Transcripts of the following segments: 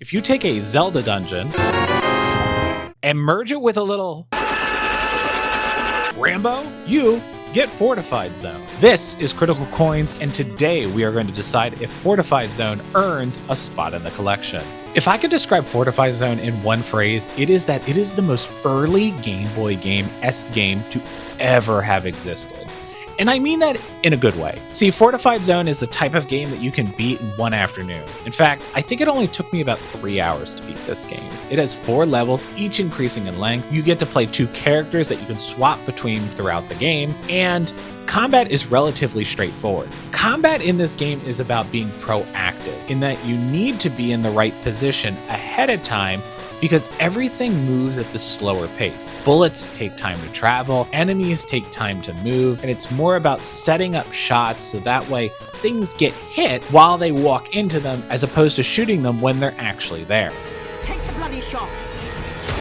if you take a Zelda dungeon and merge it with a little Rambo, you get Fortified Zone. This is Critical Coins, and today we are going to decide if Fortified Zone earns a spot in the collection. If I could describe Fortified Zone in one phrase, it is that it is the most early Game Boy game-esque game to ever have existed. And I mean that in a good way. See, Fortified Zone is the type of game that you can beat in one afternoon. In fact, I think it only took me about 3 hours to beat this game. It has 4 levels, each increasing in length. You get to play 2 characters that you can swap between throughout the game, and combat is relatively straightforward. Combat in this game is about being proactive, in that you need to be in the right position ahead of time because everything moves at the slower pace. Bullets take time to travel, enemies take time to move, and it's more about setting up shots so that way things get hit while they walk into them as opposed to shooting them when they're actually there. Take the bloody shot!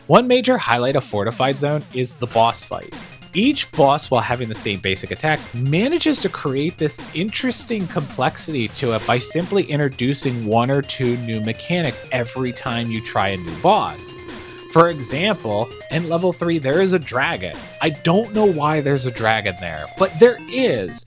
One major highlight of Fortified Zone is the boss fights. Each boss, while having the same basic attacks, manages to create this interesting complexity to it by simply introducing 1 or 2 new mechanics every time you try a new boss. For example, in level 3 there is a dragon. I don't know why there's a dragon there, but there is.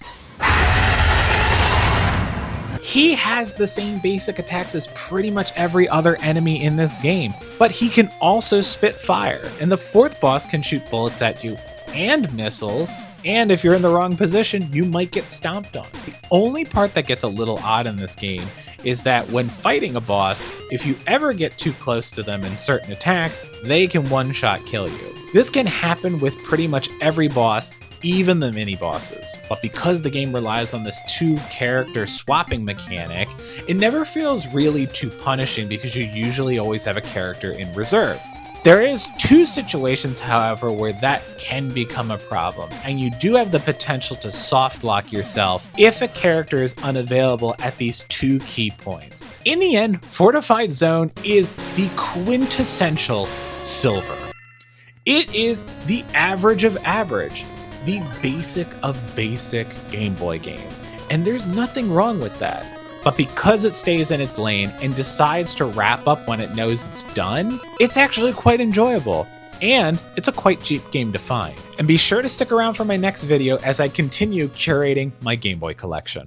He has the same basic attacks as pretty much every other enemy in this game, but he can also spit fire, and the 4th boss can shoot bullets at you and missiles, and if you're in the wrong position, you might get stomped on. The only part that gets a little odd in this game is that when fighting a boss, if you ever get too close to them in certain attacks, they can one-shot kill you. This can happen with pretty much every boss, even the mini-bosses, but because the game relies on this 2-character swapping mechanic, it never feels really too punishing because you usually always have a character in reserve. There is 2 situations, however, where that can become a problem, and you do have the potential to soft lock yourself if a character is unavailable at these 2 key points. In the end, Fortified Zone is the quintessential silver. It is the average of average, the basic of basic Game Boy games, and there's nothing wrong with that. But because it stays in its lane and decides to wrap up when it knows it's done, it's actually quite enjoyable. And it's a quite cheap game to find. And be sure to stick around for my next video as I continue curating my Game Boy collection.